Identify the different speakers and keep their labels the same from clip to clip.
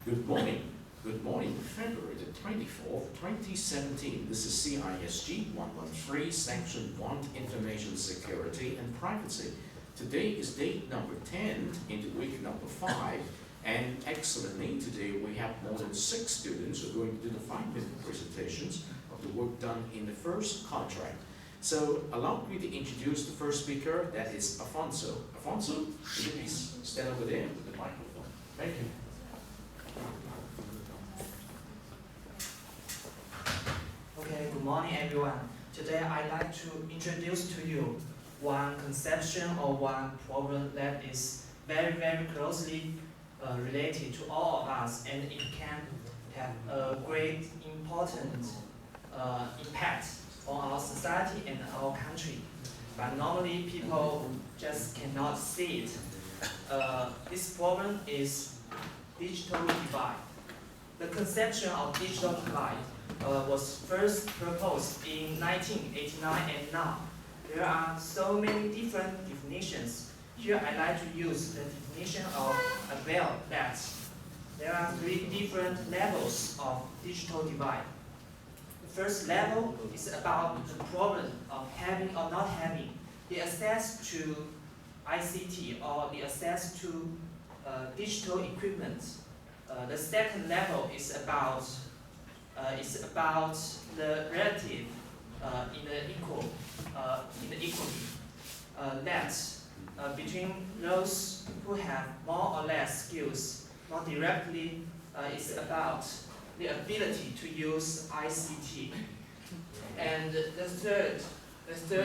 Speaker 1: Good morning. Good morning, February the 24th, 2017. This is CISG113, Section 1, Information Security and Privacy. Today is date number 10 into week number 5, and excellently, today we have more than 6 students who are going to do the 5-minute presentations of the work done in the first contract. So, allow me to introduce the first speaker, that is Afonso. Afonso, could you please stand over there with the microphone? Thank you.
Speaker 2: Okay, good morning everyone. Today I'd like to introduce to you one conception or one problem that is very closely related to all of us, and it can have a great important impact on our society and our country. But normally people just cannot see it. This problem is digital divide. The conception of digital divide was first proposed in 1989, and now there are so many different definitions. Here I'd like to use the definition of Abel that there are 3 different levels of digital divide. The first level is about the problem of having or not having the access to ICT or the access to digital equipment. The second level is about the relative in the equity that between those who have more or less skills. More directly, it's about the ability to use ICT. And the third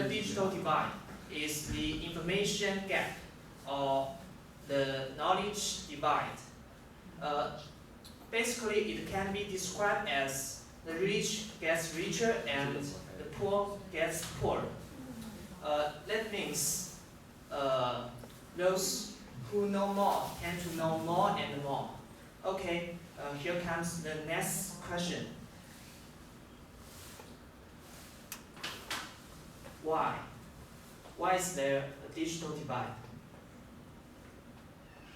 Speaker 2: digital divide is the information gap or the knowledge divide. Basically, it can be described as the rich gets richer and the poor gets poorer. That means those who know more tend to know more and more. Okay, here comes the next question. Why? Why is there a digital divide?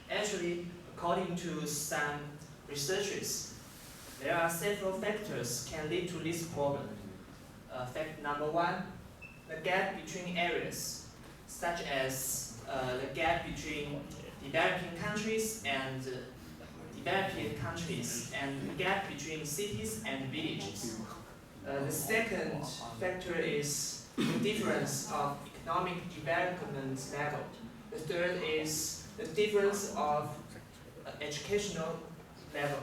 Speaker 2: Actually, according to some researchers, there are several factors can lead to this problem. Fact number 1, the gap between areas, such as the gap between developing countries and developing countries, and the gap between cities and villages. The second factor is the difference of economic development level. The third is the difference of educational level.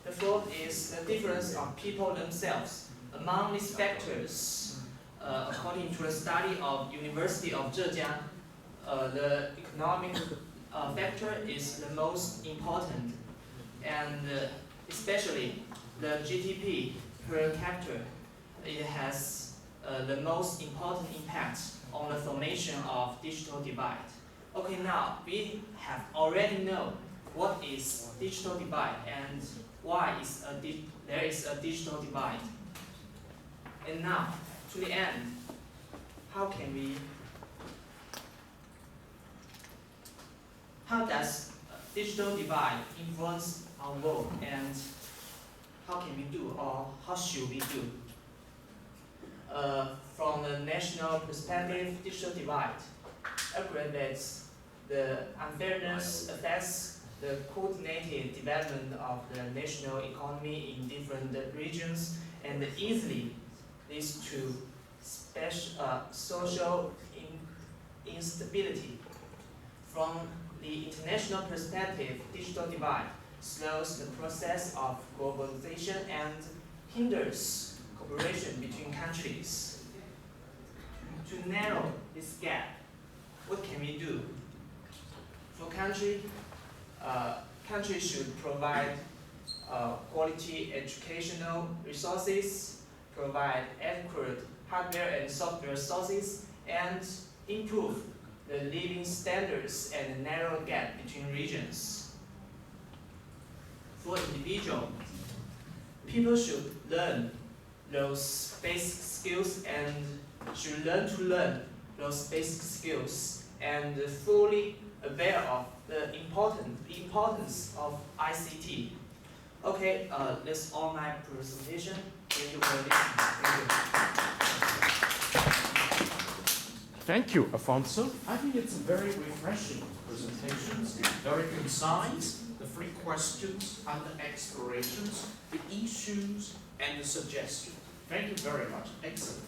Speaker 2: The fourth is the difference of people themselves. Among these factors, according to a study of University of Zhejiang, the economic factor is the most important, and especially the GDP per capita, it has the most important impact on the formation of digital divide. Okay, now we have already known what is digital divide and why there is a digital divide. And now, to the end, how does digital divide influence our world, and how can we do, or how should we do? From the national perspective, digital divide aggravates the unfairness, affects the coordinated development of the national economy in different regions, and easily leads to social instability. From the international perspective, digital divide slows the process of globalization and hinders cooperation between countries. To narrow this gap, what can we do? For countries should provide quality educational resources, provide adequate hardware and software sources, and improve the living standards and narrow gap between regions. For individuals, people should learn those basic skills and should learn to learn those basic skills and fully aware of the importance of ICT. Okay, that's all my presentation. Thank you for listening.
Speaker 1: Thank you, Alfonso. I think it's a very refreshing presentation. It's very concise. The 3 questions and the explorations, the issues and the suggestions. Thank you very much. Excellent.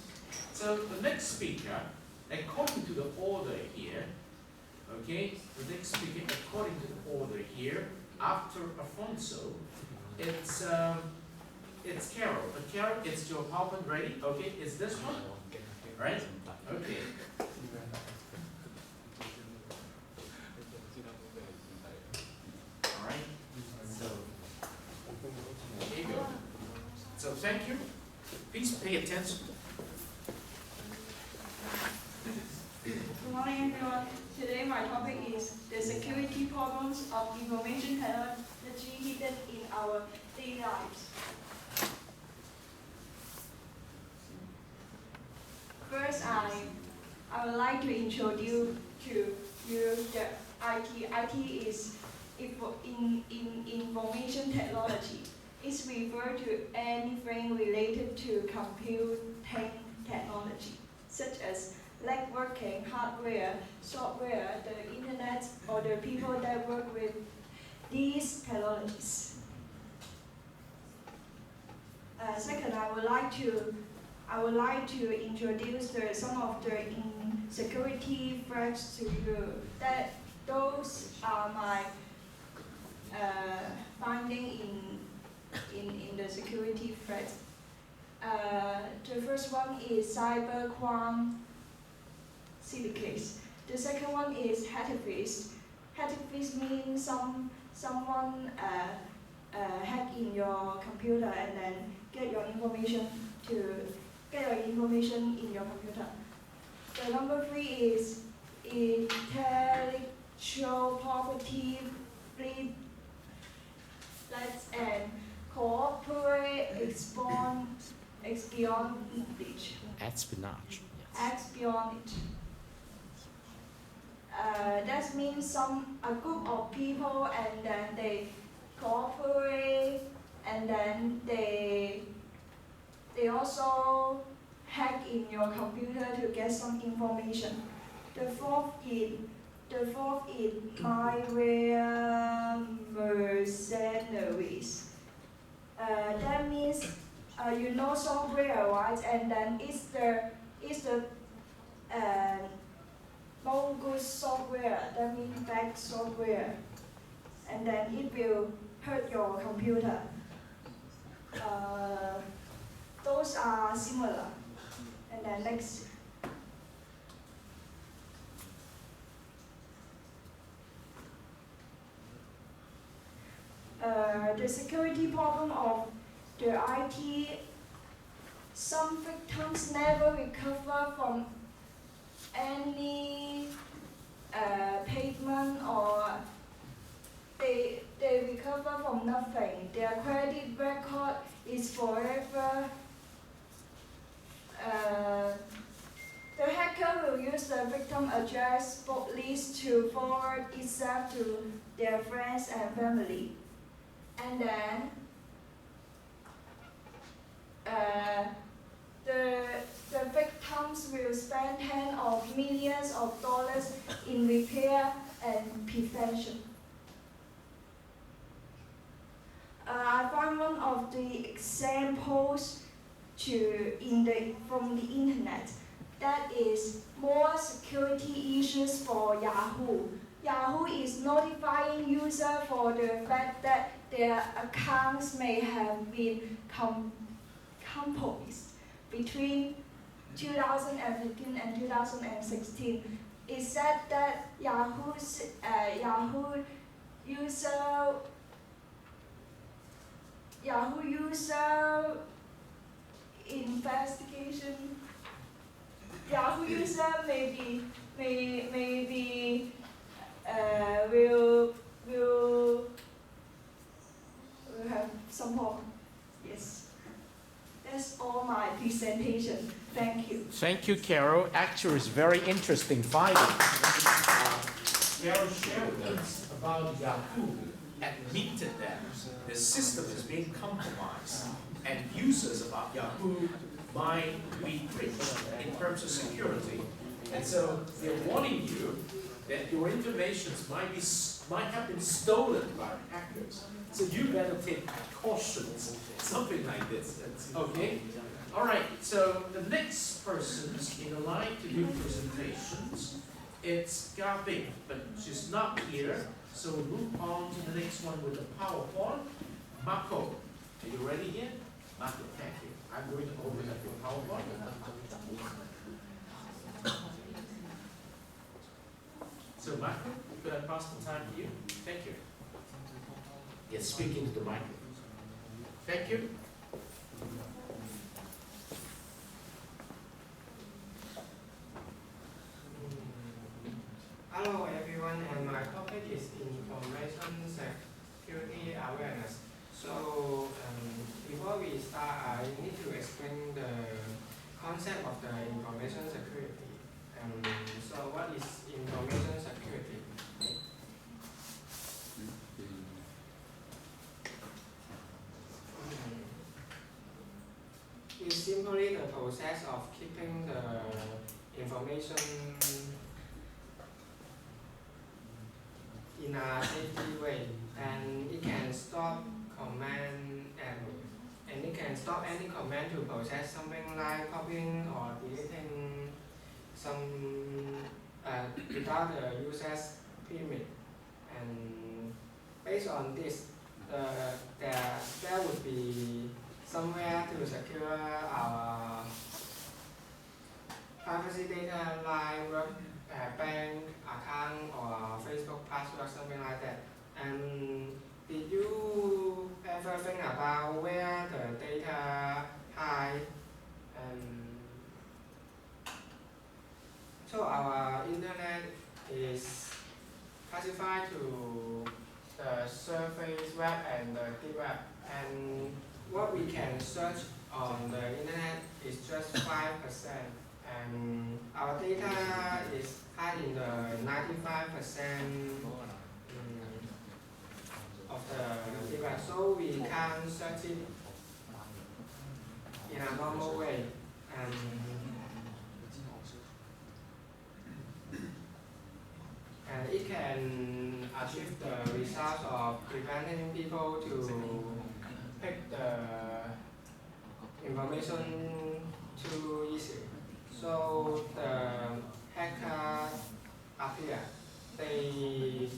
Speaker 1: So the next speaker, according to the order here, okay, the next speaker according to the order here, after Alfonso, it's Carol. But Carol, is your PowerPoint ready? Okay, is this one? Right? Okay. All right. So here you go. So thank you. Please pay attention.
Speaker 3: Good morning, everyone. Today my topic is the security problems of information technology hidden in our daily lives. First, I would like to introduce to you the IT. IT is information technology. It's referred to anything related to computing technology, such as networking, hardware, software, the internet, or the people that work with these technologies. Second, I would like to introduce some of the security threats to you. Those are my finding in the security threats. The first one is cybercrime syndicates. The second one is hacktivists. Hacktivists means someone hack in your computer and then get your information in your computer. The number 3 is intellectual property threats and corporate espionage.
Speaker 1: Espionage.
Speaker 3: Espionage. That means a group of people and then they cooperate and then they also hack in your computer to get some information. The fourth is malware mercenaries. That means you know software, right? And then it's the no good software. That means bad software, and then it will hurt your computer. Those are similar. And then next. The security problem of the IT, some victims never recover from any payment or they recover from nothing. Their credit record is forever. The hacker will use the victim address book list to forward itself to their friends and family. And then the victims will spend tens of millions of dollars in repair and prevention. I found one of the examples from the internet. That is more security issues for Yahoo. Yahoo is notifying users for the fact that their accounts may have been compromised between 2015 and 2016. It said that Yahoo user investigation. Yahoo user will have some more. Yes. That's all my presentation. Thank you.
Speaker 1: Thank you, Carol. Actually, it's very interesting finding. Carol shared with us about Yahoo admitted that the system is being compromised and users of Yahoo might be breached in terms of security. And so they're warning you that your information might have been stolen by hackers. So you better take precautions, something like this. Okay? All right, so the next person in the line to do presentations, it's Gabi, but she's not here. So we move on to the next one with the PowerPoint. Marco, are you ready here? Marco, thank you. I'm going to open up your PowerPoint. So Marco, could I pass the time to you? Thank you. Yes, speaking to the mic. Thank you.
Speaker 4: Hello everyone, and my topic is information security awareness. So before we start, I need to explain the concept of the information security. So what is information security? It's simply the process of keeping the information in a safety way, and it can stop command and it can stop any command to process something like copying or deleting some without the user's permit. And based on this, there would be somewhere to secure our privacy data like bank account or Facebook password, something like that. And did you ever think about where the data hide? So our internet is classified to the surface web and the deep web, and what we can search on the internet is just 5%, and our data is hiding in the 95% of the deep web, so we can't search it in a normal way. And it can achieve the result of preventing people to pick the information too easy. So the hacker appear, they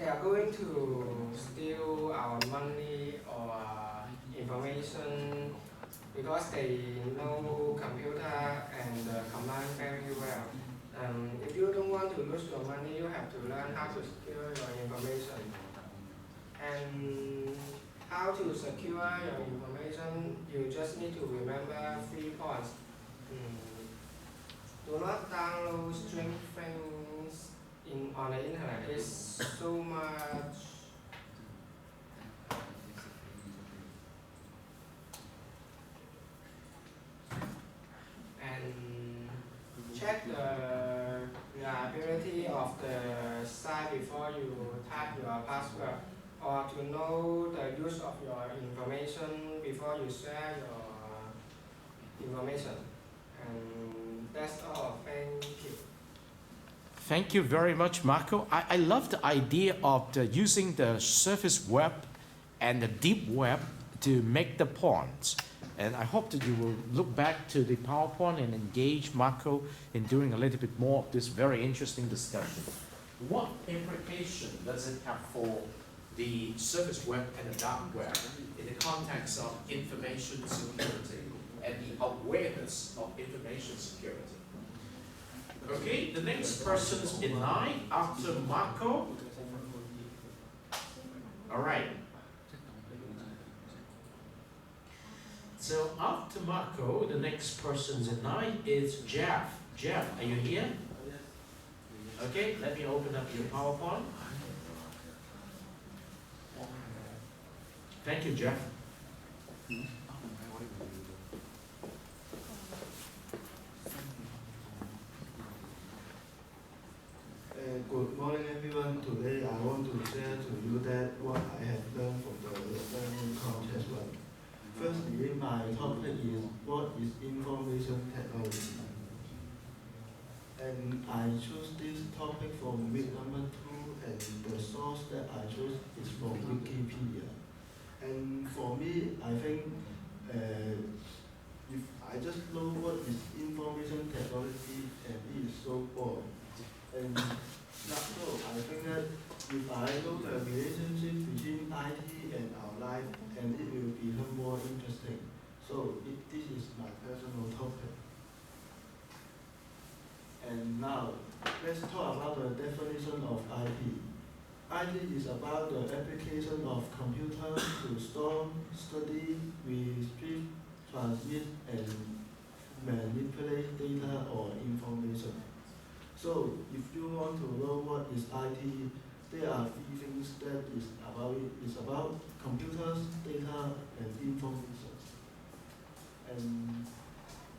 Speaker 4: are going to steal our money or information because they know computer and the command very well. If you don't want to lose your money, you have to learn how to secure your information. And how to secure your information, you just need to remember 3 points. Do not download string things on the internet. It's so much. And check the reliability of the site before you type your password, or to know the use of your information before you share your information. And that's all. Thank you.
Speaker 1: Thank you very much, Marco. I love the idea of using the surface web and the deep web to make the points. And I hope that you will look back to the PowerPoint and engage Marco in doing a little bit more of this very interesting discussion. What implication does it have for the surface web and the dark web in the context of information security and the awareness of information security? Okay, the next person's in line after Marco. All right. So after Marco, the next person's in line is Jeff. Jeff, are you here? Okay, let me open up your PowerPoint. Thank you, Jeff.
Speaker 5: Good morning, everyone. Today I want to share to you that what I have learned from the learning contest one. Firstly, my topic is what is information technology, and I choose this topic from week number 2, and the source that I chose is from Wikipedia. And for me, I think if I just know what is information technology, and it is so broad. And so I think that if I know the relationship between IT and our life, and it will become more interesting. So this is my personal topic. And now, let's talk about the definition of IT. IT is about the application of computers to store, study, retrieve, transmit, and manipulate data or information. So, if you want to know what is IT, there are 3 things that is about it. It's about computers, data, and information. And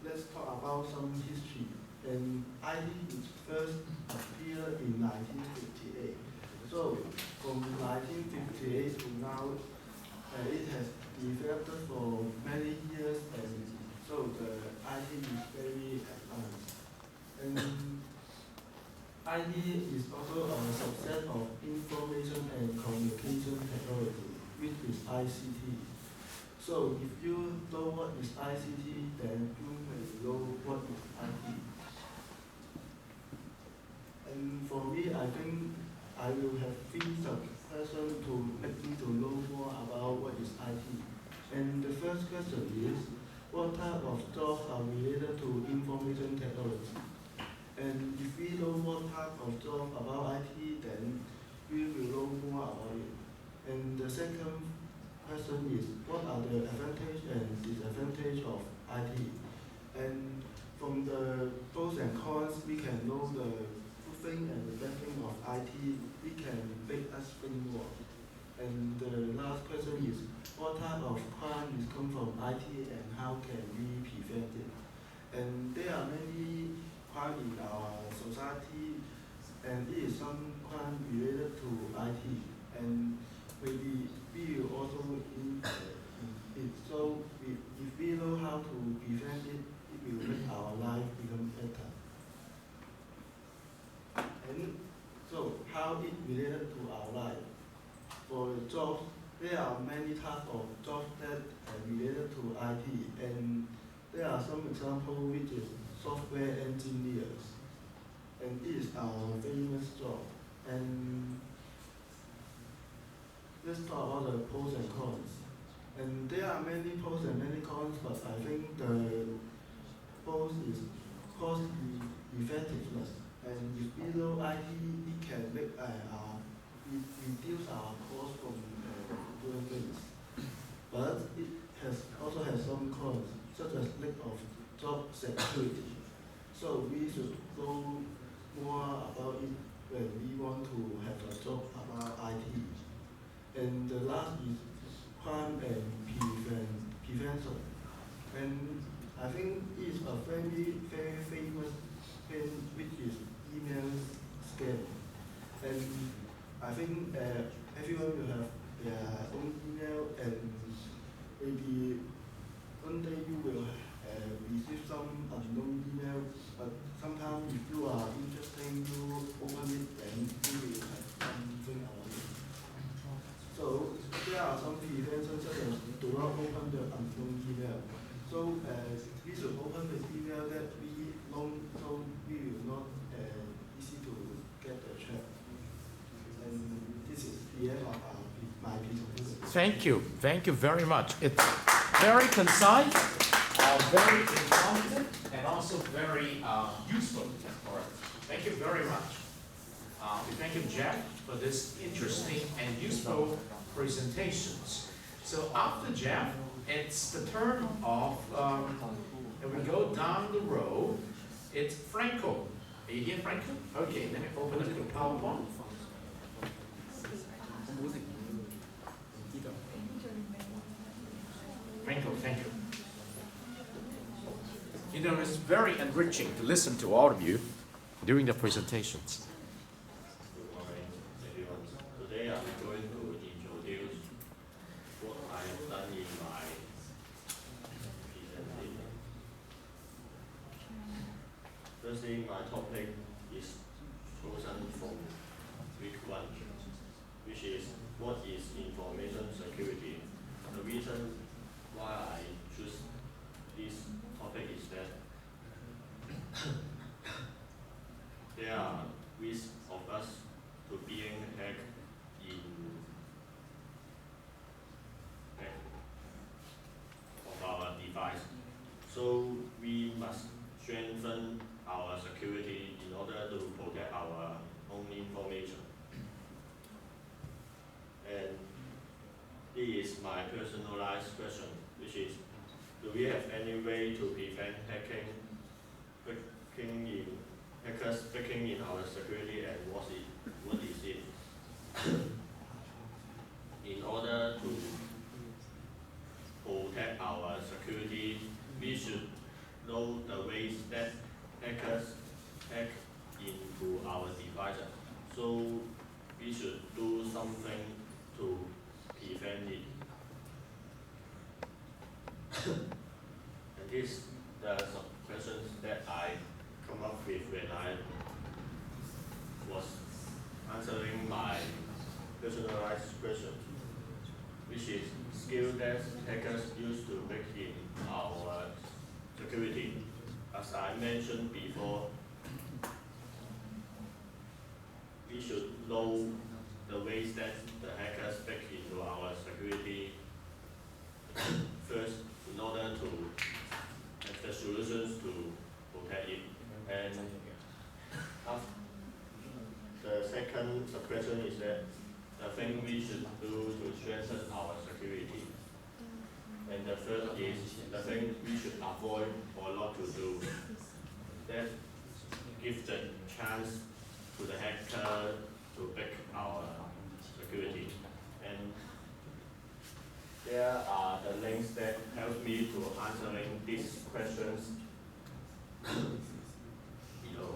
Speaker 5: let's talk about some history. And IT is first appeared in 1958. So, from 1958 to now, it has developed for many years, and so the IT is very advanced. And IT is also a subset of information and communication technology, which is ICT. So if you know what is ICT, then you may know what is IT. And for me, I think I will have 3 suggestions to make me to know more about what is IT. And the first question is, what type of jobs are related to information technology? And if we know what type of job about IT, then we will know more about it. And the second question is, what are the advantages and disadvantages of IT? And from the pros and cons, we can know the good thing and the bad thing of IT. We can make us think more. And the last question is, what type of crime is come from IT and how can we prevent it? And there are many crime in our society, and it is some crime related to IT, and maybe we will also in it. So if we know how to prevent it, it will make our life become better. And so how it related to our life? For jobs, there are many types of jobs that are related to IT, and there are some examples which is software engineers, and it is our famous job. And let's talk about the pros and cons. And there are many pros and many cons, but I think the pros is cost effectiveness. And if we know IT, it can make reduce our cost from doing things. But it also has some cons, such as lack of job security. So we should know more about it when we want to have a job about IT. And the last is crime and prevention. And I think it is a very, very famous thing, which is email scam. And I think everyone will have their own email, and maybe one day you will receive some unknown email, but sometimes if you are interested, you open it and you will have something about it. So there are some preventions such as do not open the unknown email. So we should open the email that we know, so we will not easy to get the check. And this is the end of my presentation.
Speaker 1: Thank you very much. It's very concise, very informative, and also very useful. All right. Thank you very much. We thank you, Jeff, for this interesting and useful presentations. So after Jeff, it's the turn of, and we go down the road, it's Franco. Are you here, Franco? Okay, let me open up the PowerPoint. Franco, thank you. You know, it's very enriching to listen to all of you during the presentations.
Speaker 6: Firstly, my topic is chosen from week 1, which is what is information security. The reason why I choose this topic is that there are risks of us to being hacked of our device. So we must strengthen our security in order to protect our own information. And this is my personalized question, which is, do we have any way to prevent hackers breaking in our security, and what is it? In order to protect our security, we should know the ways that hackers hack into our devices. So we should do something to prevent it. And these are some questions that I come up with when I was answering my personalized question, which is skill that hackers use to break in our security. As I mentioned before, we should know the ways that the hackers break into our security first, in order to have the solutions to protect it. And the second question is that the thing we should do to strengthen our security. And the third is the thing we should avoid or not to do. That gives the chance to the hacker to break our security. And there are the links that help me to answering these questions below.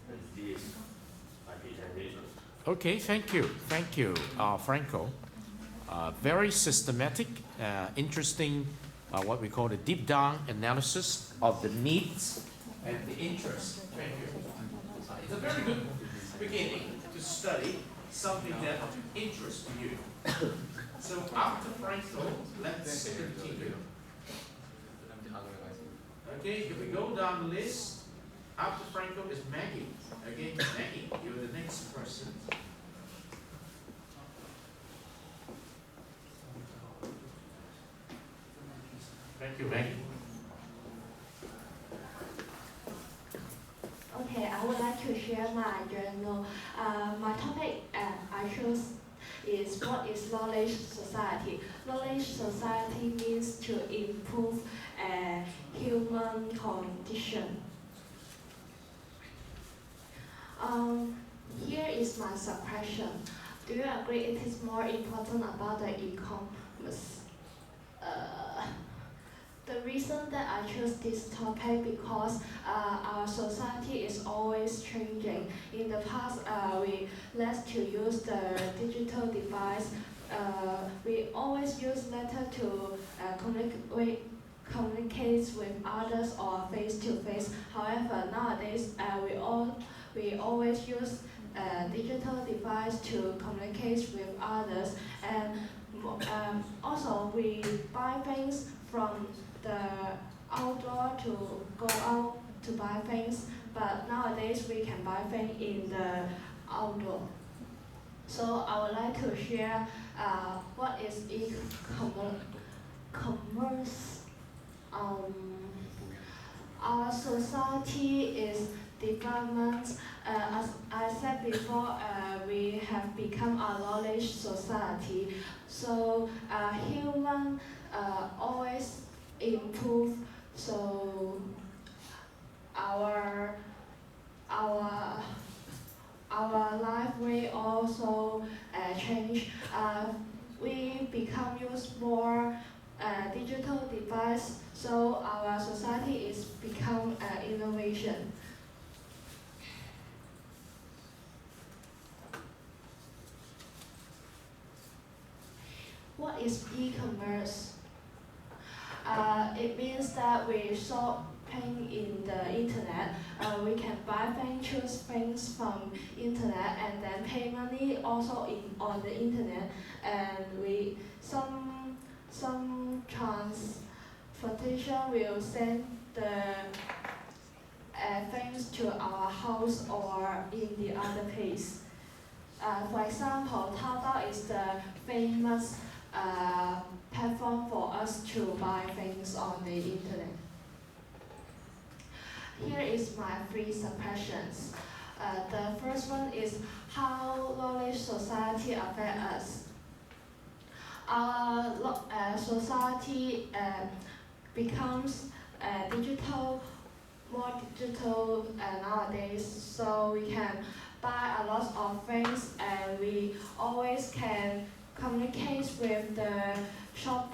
Speaker 6: And this is my presentation.
Speaker 1: Okay, thank you, Franco. Very systematic, interesting, what we call the deep down analysis of the needs and the interests. Thank you. It's a very good beginning to study something that interests you. So after Franco, let's continue. Okay, if we go down the list, after Franco is Maggie. Okay, Maggie, you're the next person. Thank you, Maggie.
Speaker 7: Okay, I would like to share my journal. My topic I chose is what is knowledge society. Knowledge society means to improve human condition. Here is my sub-question. Do you agree it is more important about the e-commerce? The reason that I chose this topic because our society is always changing. In the past, we less to use the digital device. We always use letter to communicate with others or face-to-face. However, nowadays we always use digital device to communicate with others, and also we buy things from the outdoor to go out to buy things, but nowadays we can buy things in the outdoor. So I would like to share what is e-commerce. Our society is development. As I said before, we have become a knowledge society. So human always improve. So our life will also change. We become use more digital device. So our society is become innovation. What is e-commerce? It means that we shop paying in the internet. We can buy things, choose things from internet, and then pay money also on the internet. And some transportation will send the things to our house or in the other place. For example, Taobao is the famous platform for us to buy things on the internet. Here is my 3 sub-questions. The first one is how knowledge society affects us. Our society becomes more digital nowadays, so we can buy a lot of things, and we always can communicate with the shop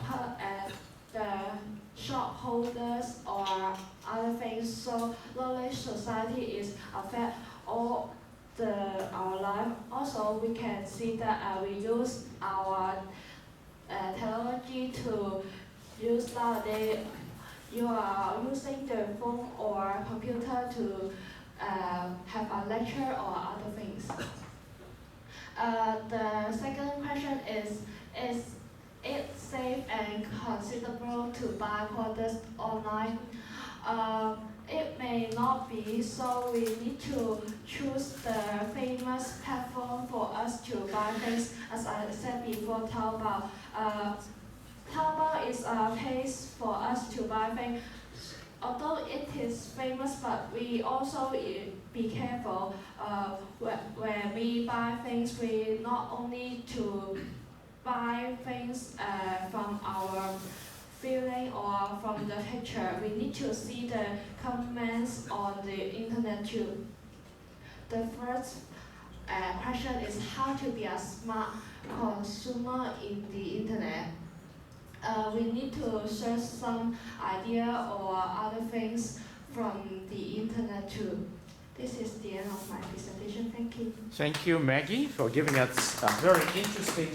Speaker 7: holders or other things. So knowledge society is affect all our life. Also, we can see that we use our technology to use nowadays. You are using the phone or computer to have a lecture or other things. The second question is it safe and considerable to buy products online? It may not be, so we need to choose the famous platform for us to buy things. As I said before, Taobao. Taobao is a place for us to buy things. Although it is famous, but we also be careful when we buy things. We not only to buy things from our feeling or from the picture. We need to see the comments on the internet too. The first question is how to be a smart consumer in the internet. We need to search some idea or other things from the internet too. This is the end of my presentation. Thank you.
Speaker 1: Thank you, Maggie, for giving us a very interesting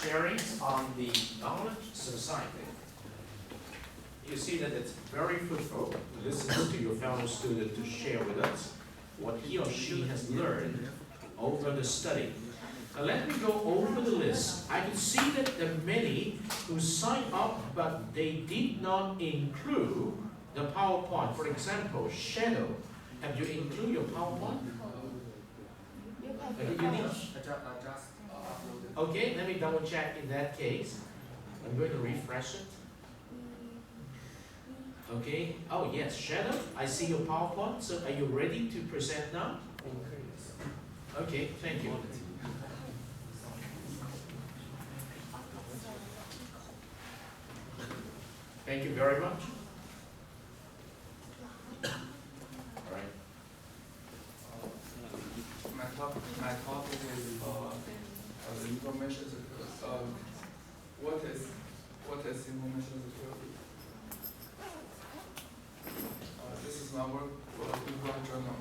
Speaker 1: sharings on the knowledge society. You see that it's very fruitful to listen to your fellow student to share with us what he or she has learned over the study. Now let me go over the list. I can see that there are many who signed up, but they did not include the PowerPoint. For example, Shadow. Have you included your PowerPoint? Okay, let me double check in that case. I'm going to refresh it. Okay, oh yes, Shadow, I see your PowerPoint. So are you ready to present now? Okay, thank you. Thank you very much. All right.
Speaker 8: My topic is the information security. What is information security? This is my work for the Google journal.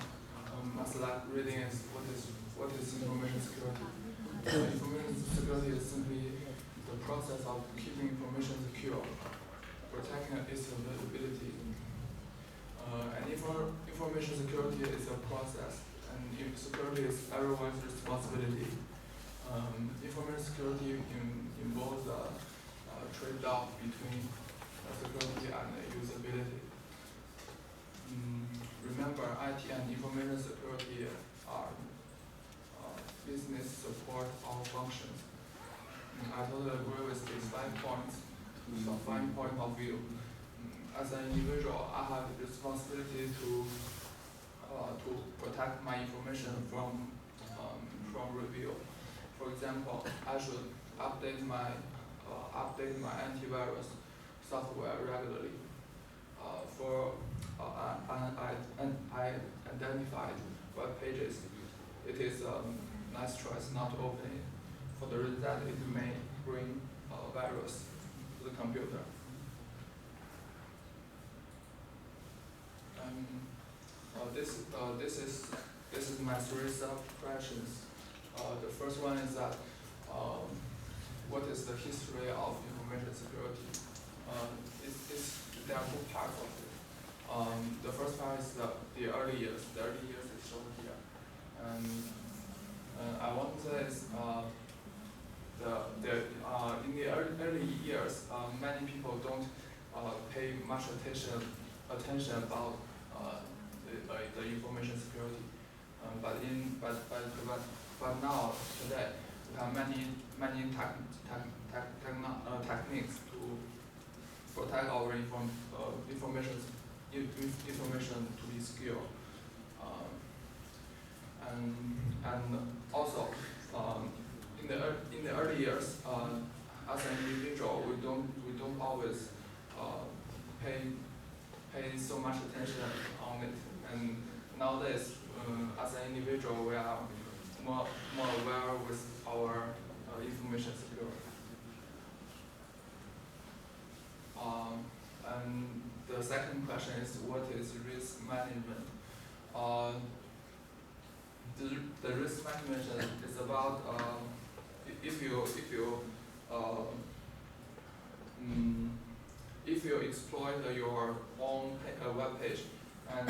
Speaker 8: My slide reading is what is information security? Information security is simply the process of keeping information secure, protecting its availability. And information security is a process, and security is everyone's responsibility. Information security involves a trade-off between security and usability. Remember, IT and information security are business support all functions. I totally agree with these 5 points, the 5 point of view. As an individual, I have the responsibility to protect my information from review. For example, I should update my antivirus software regularly. For identified web pages, it is a nice choice not to open it, for the reason that it may bring a virus to the computer. This is my 3 sub-questions. The first one is that what is the history of information security? There are 2 parts of it. The first one is the early years. The early years is shown here. And I want to say is in the early years, many people don't pay much attention about the information security. But now today we have many techniques to protect our information to be secure. And also in the early years, as an individual, we don't always pay so much attention on it. And nowadays, as an individual, we are more aware with our information security. And the second question is, what is risk management? The risk management is about if you exploit your own web page and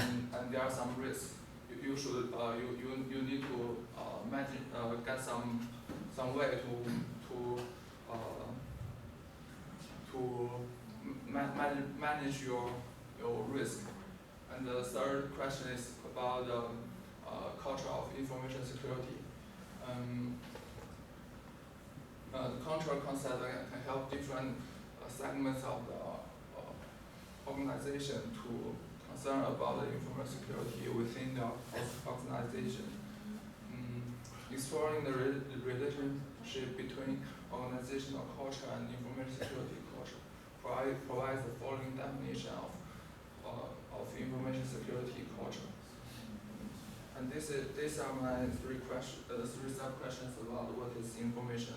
Speaker 8: there are some risks, you should you need to get some way to manage your risk. And the third question is about the culture of information security. The cultural concept can help different segments of the organization to concern about the information security within the organization. Exploring the relationship between organizational culture and information security culture provides the following definition of information security culture. And these are my three sub-questions about what is information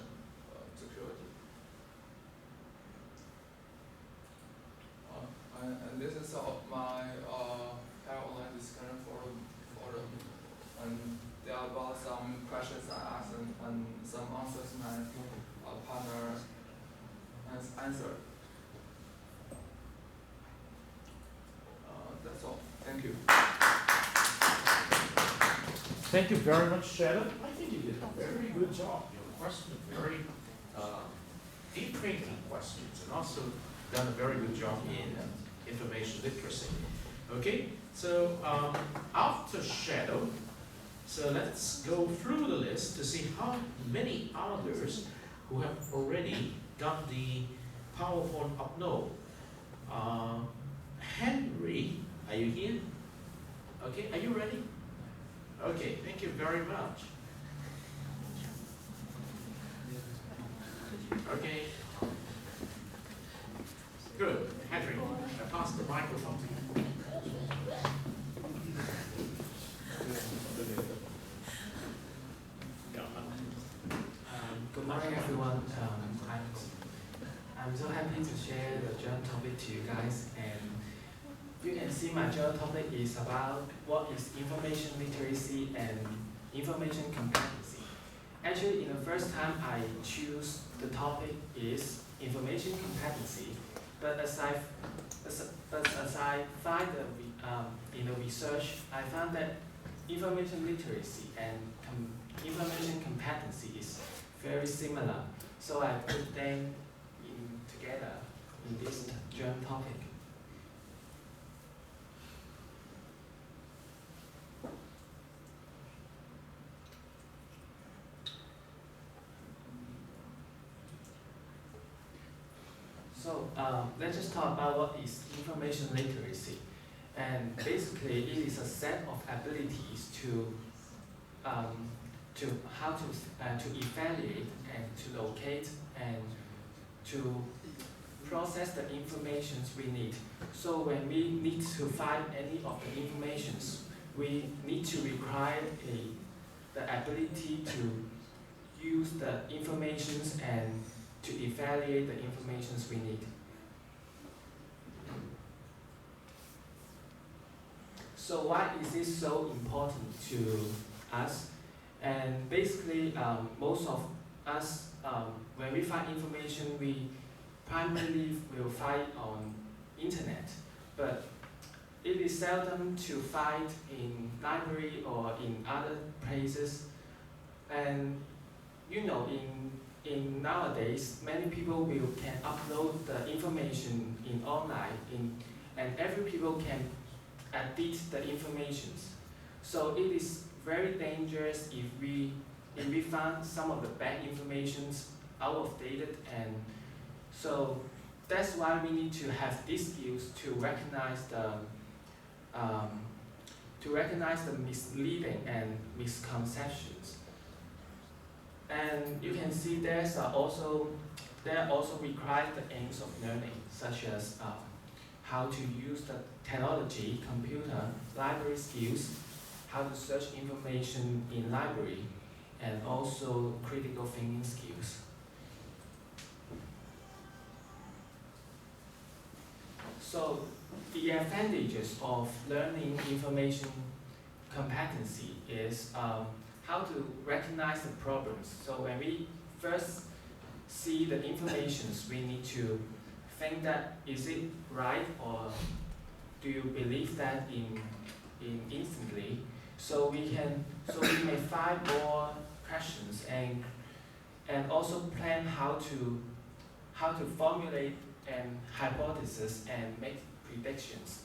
Speaker 8: security. And this is my online discussion forum. And there are about some questions I asked and some answers my partner has answered. That's all. Thank you.
Speaker 1: Thank you very much, Shadow. I think you did a very good job. Your questions are very deep-thinking questions, and also done a very good job in information literacy. Okay, so after Shadow, so let's go through the list to see how many others who have already got the PowerPoint upload. Henry, are you here? Okay, are you ready? Okay, thank you very much. Okay. Good. Henry, I pass the microphone to you.
Speaker 9: Good morning, everyone. I'm so happy to share the journal topic to you guys, and you can see my journal topic is about what is information literacy and information competency. Actually, in the first time I choose the topic is information competency, but as I find in the research, I found that information literacy and information competency is very similar. So I put them together in this journal topic. So let's just talk about what is information literacy. And basically, it is a set of abilities to how to evaluate and to locate and to process the informations we need. So when we need to find any of the informations, we need to require the ability to use the informations and to evaluate the informations we need. So why is this so important to us? And basically, most of us, when we find information, we primarily will find on internet. But it is seldom to find in library or in other places. And you know, in nowadays, many people can upload the information in online, and every people can edit the informations. So it is very dangerous if we find some of the bad informations out of date, and so that's why we need to have these skills to recognize the misleading and misconceptions. And you can see there are also required the aims of learning, such as how to use the technology, computer, library skills, how to search information in library, and also critical thinking skills. So the advantages of learning information competency is how to recognize the problems. So when we first see the informations, we need to think that is it right, or do you believe that in instantly? So we may find more questions and also plan how to formulate an hypothesis and make predictions,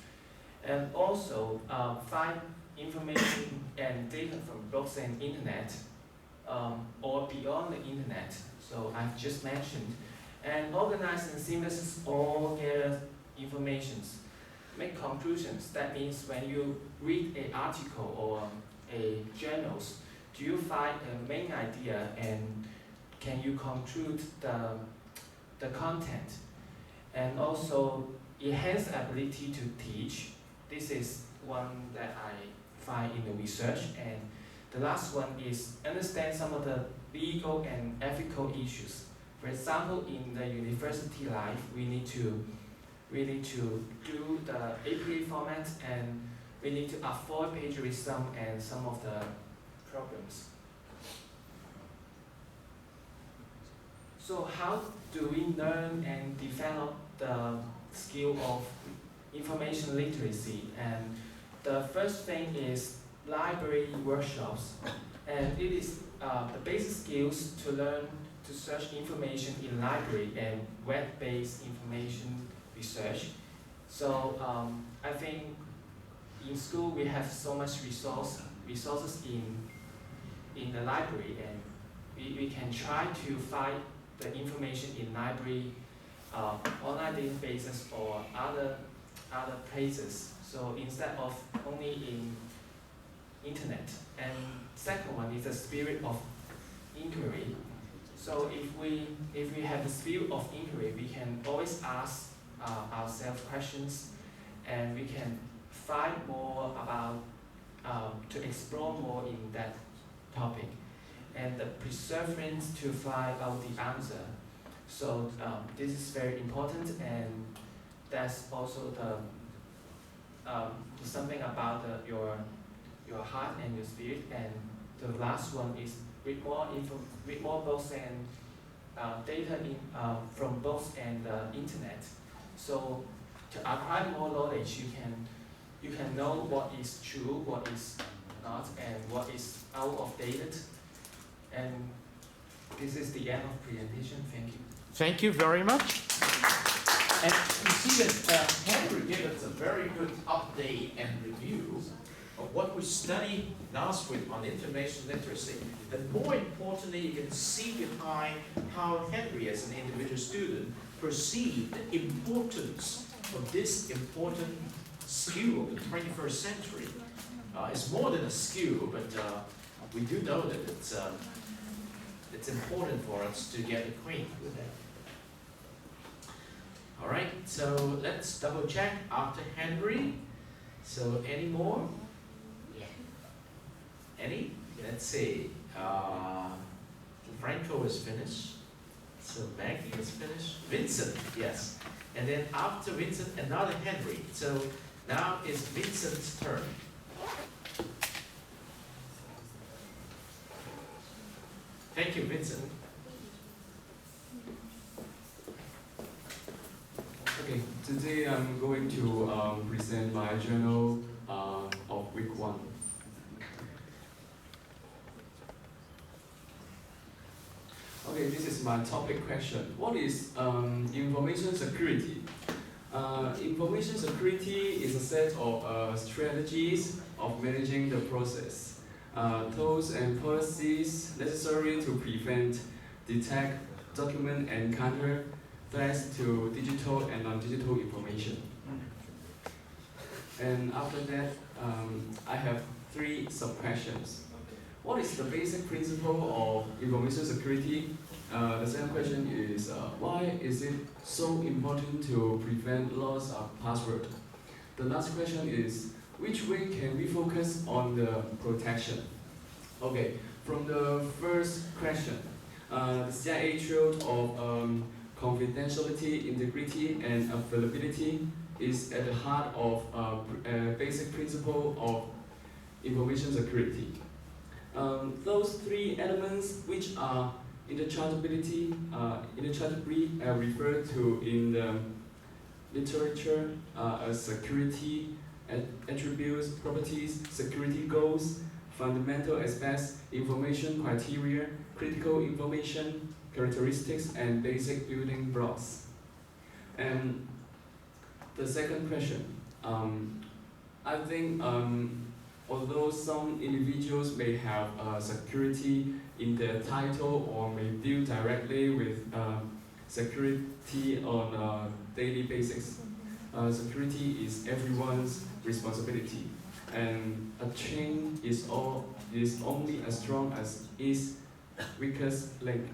Speaker 9: and also find information and data from books and internet, or beyond the internet. So I've just mentioned, and organize and synthesize all gathered informations. Make conclusions. That means when you read an article or a journals, do you find a main idea and can you conclude the content? And also enhance ability to teach. This is one that I find in the research. And the last one is understand some of the legal and ethical issues. For example, in the university life, we need to do the APA format, and we need to avoid plagiarism and some of the problems. So how do we learn and develop the skill of information literacy? And the first thing is library workshops, and it is the basic skills to learn to search information in library and web-based information research. So I think in school we have so much resources in the library, and we can try to find the information in library, online databases or other places. So instead of only in internet. And second one is the spirit of inquiry. So if we have the spirit of inquiry, we can always ask ourselves questions, and we can find more about to explore more in that topic, and the perseverance to find out the answer. So this is very important, and that's also something about your heart and your spirit. And the last one is read more books and data from books and internet. So to acquire more knowledge, you can know what is true, what is not, and what is out of date. And this is the end of presentation. Thank you.
Speaker 1: Thank you very much. And you see that Henry gave us a very good update and review of what we studied last week on information literacy. And more importantly, you can see behind how Henry, as an individual student, perceived the importance of this important skill of the 21st century. It's more than a skill, but we do know that it's important for us to get acquainted with it. All right, so let's double check after Henry. So any more? Any? Let's see. Franco is finished. So Maggie is finished. Vincent, yes. And then after Vincent, another Henry. So now is Vincent's turn. Thank you, Vincent.
Speaker 8: Okay,
Speaker 10: Today I'm going to present my journal of week 1. Okay, this is my topic question. What is information security? Information security is a set of strategies of managing the process, tools and policies necessary to prevent, detect, document, and counter threats to digital and non-digital information. And after that, I have 3 sub-questions. What is the basic principle of information security? The second question is, why is it so important to prevent loss of password? The last question is, which way can we focus on the protection? Okay, from the first question, the CIA Shield of confidentiality, integrity, and availability is at the heart of a basic principle of information security. Those 3 elements, which are interchangeably referred to in the literature as security attributes, properties, security goals, fundamental aspects, information criteria, critical information characteristics, and basic building blocks. And the second question, I think although some individuals may have security in their title or may deal directly with security on a daily basis, security is everyone's responsibility, and a chain is only as strong as its weakest link.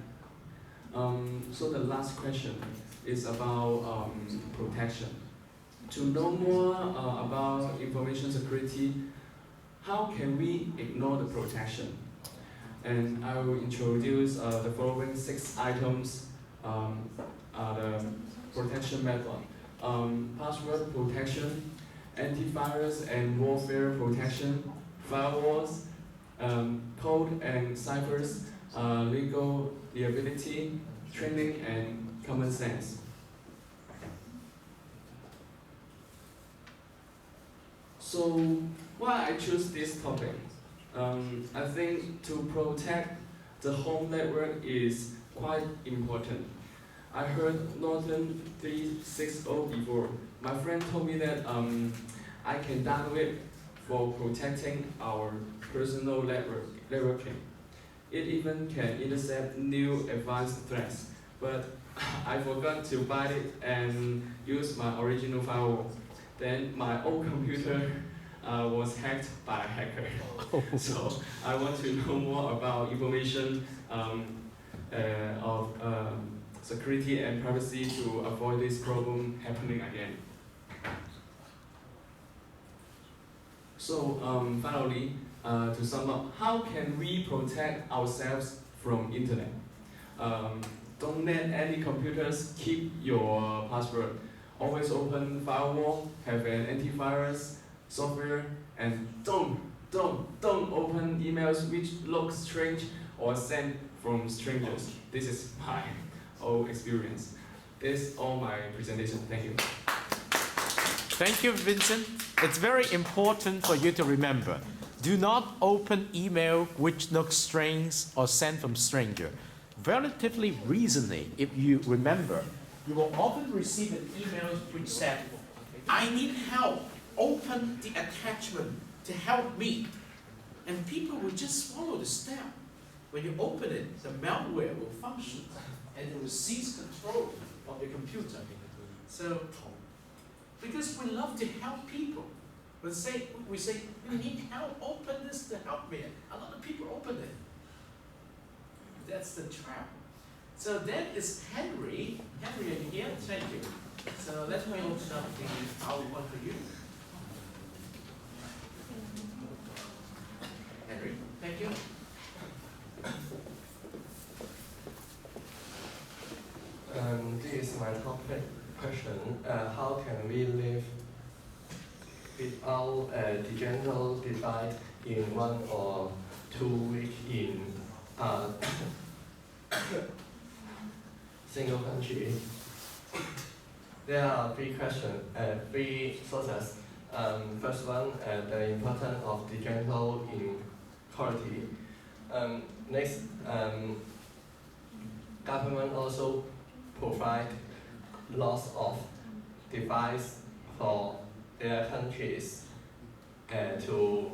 Speaker 10: So the last question is about protection. To know more about information security, how can we ignore the protection? And I will introduce the following 6 items, the protection method. Password protection, antivirus and warfare protection, firewalls, code and ciphers, legal liability, training, and common sense. So why I choose this topic? I think to protect the home network is quite important. I heard Norton 360 before. My friend told me that I can download it for protecting our personal networking. It even can intercept new advanced threats, but I forgot to buy it and use my original firewall. Then my old computer was hacked by a hacker. So I want to know more about information of security and privacy to avoid this problem happening again. So finally, to sum up, how can we protect ourselves from internet? Don't let any computers keep your password. Always open firewall, have an antivirus software, and don't open emails which look strange or sent from strangers. This is my own experience. This is all my presentation. Thank you.
Speaker 1: Thank you, Vincent. It's very important for you to remember. Do not open email which looks strange or sent from stranger. Relatively recently, if you remember, you will often receive an email which said, I need help. Open the attachment to help me. And people will just follow the step. When you open it, the malware will function and it will seize control of the computer. So, because we love to help people. We say, you need help, open this to help me. A lot of people open it. That's the trap. So that is Henry. Henry, are you here? Thank you. So let me open up the PowerPoint for you. Henry, thank you.
Speaker 11: This is my topic question. How can we live without a digital divide in 1 or 2 weeks in a single country? There are three sources. First one, the importance of digital inequality. Next, government also provide lots of device for their countries to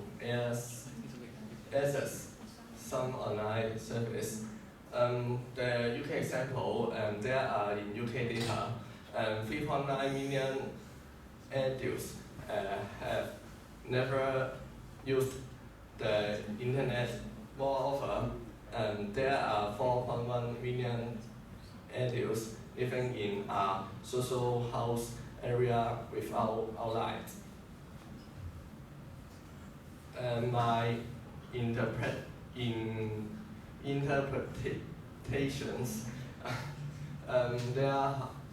Speaker 11: access some online service. The UK example, there are in UK data, 3.9 million adults have never used the internet. Moreover, there are 4.1 million adults living in a social house area without outlets. My interpretations,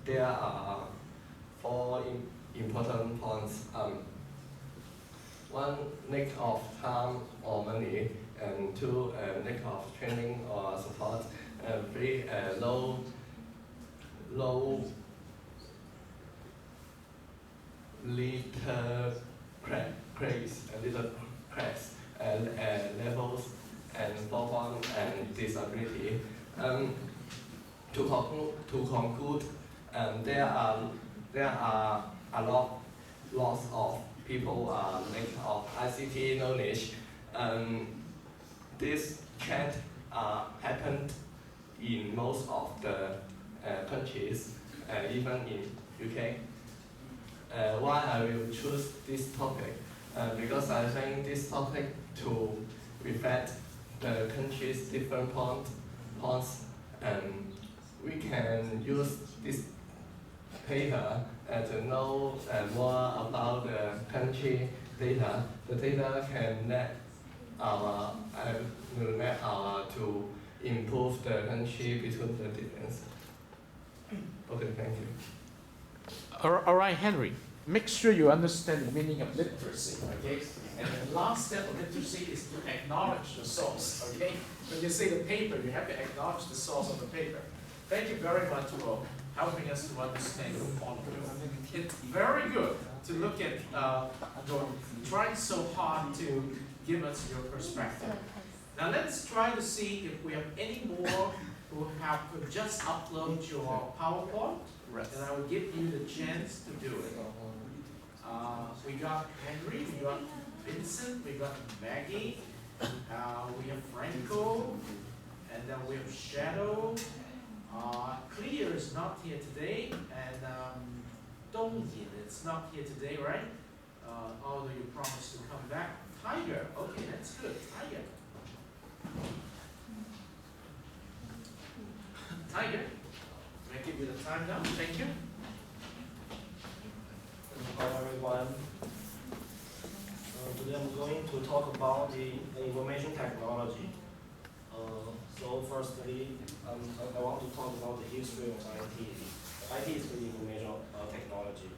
Speaker 11: there are four important points. One, lack of time or money, and two, lack of training or support, and three, low levels, and fourth and disability. To conclude, there are a lots of people lack of ICT knowledge. This trend happened in most of the countries, even in UK. Why I will choose this topic? Because I think this topic to reflect the country's different points, and we can use this paper to know more about the country data. The data can let our to improve the country between the difference. Okay, thank you.
Speaker 1: All right, Henry. Make sure you understand the meaning of literacy, okay? And the last step of literacy is to acknowledge the source, okay? When you say the paper, you have to acknowledge the source of the paper. Thank you very much for helping us to understand your point of view. It's very good to look at your trying so hard to give us your perspective. Now let's try to see if we have any more who have just uploaded your PowerPoint, and I will give you the chance to do it. We got Henry, we got Vincent, we got Maggie, we have Franco, and then we have Shadow. Clear is not here today, and Dongyin is not here today, right? Although you promised to come back. Tiger, okay, that's good. Tiger. Tiger, may I give you the time now? Thank you.
Speaker 12: Hello everyone. Today I'm going to talk about the information technology. So firstly, I want to talk about the history of IT. IT is the information technology.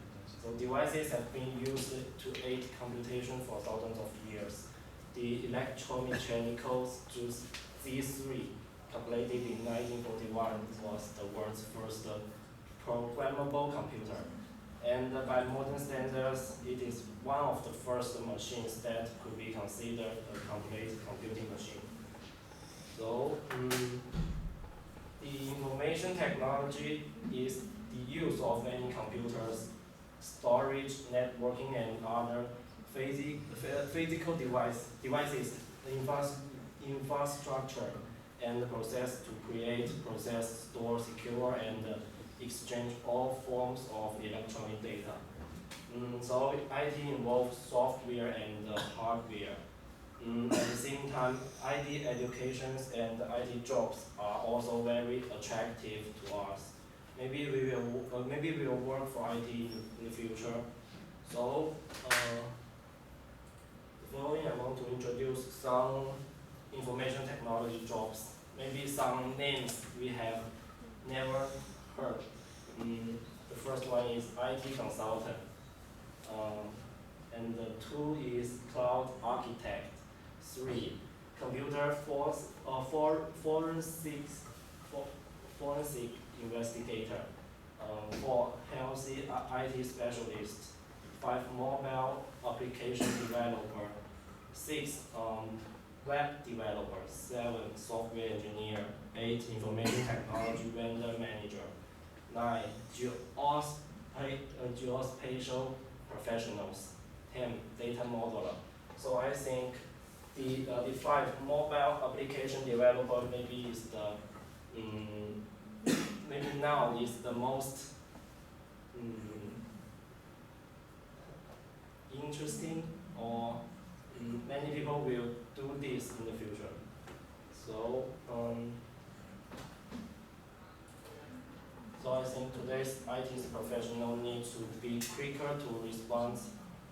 Speaker 12: So devices have been used to aid computation for thousands of years. The electromechanical Z3, calculated in 1941, was the world's first programmable computer. And by modern standards, it is one of the first machines that could be considered a complete computing machine. So, the information technology is the use of any computers, storage, networking, and other physical devices, infrastructure, and process to create, process, store, secure, and exchange all forms of electronic data. So IT involves software and hardware. At the same time, IT educations and IT jobs are also very attractive to us. Maybe we will work for IT in the future. So, following, I want to introduce some information technology jobs. Maybe some names we have never heard. The first one is IT consultant, and the two is cloud architect. 3, computer forensic investigator. 4 healthy IT specialists, 5 mobile application developer, 6 web developer, 7 software engineer, 8 information technology vendor manager, 9 geospatial professionals, 10 data modeler. So I think the 5 mobile application developer maybe is the maybe now is the most interesting, or many people will do this in the future. So so I think today's IT professional need to be quicker to respond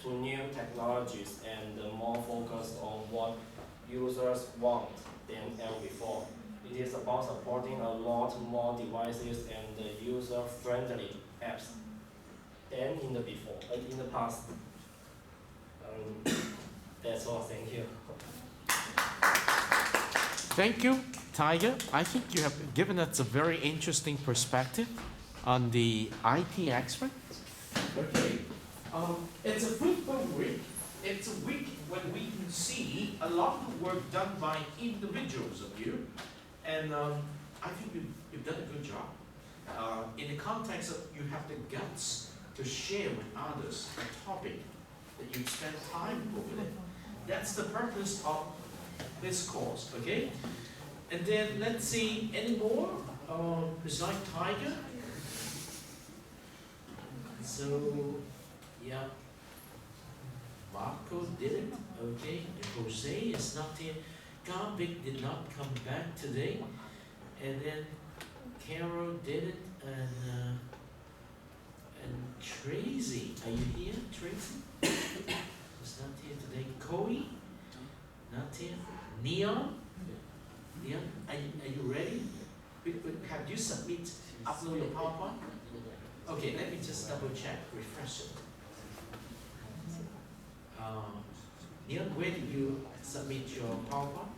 Speaker 12: to new technologies and more focused on what users want than ever before. It is about supporting a lot more devices and user-friendly apps than in the past. That's all. Thank you.
Speaker 1: Thank you, Tiger. I think you have given us a very interesting perspective on the IT expert. Okay. It's a fruitful week. It's a week when we can see a lot of the work done by individuals of you. And I think you've done a good job. In the context of you have the guts to share with others a topic that you spend time over it. That's the purpose of this course, okay? And then let's see, any more besides Tiger? So, yeah. Marco did it, okay? And Jose is not here. Garbik did not come back today. And then Carol did it, and Tracy, are you here, Tracy? It's not here today. Koi, not here. Neon, are you ready? Have you upload your PowerPoint? Okay, let me just double check, refresh it. Neon, where did you submit your PowerPoint?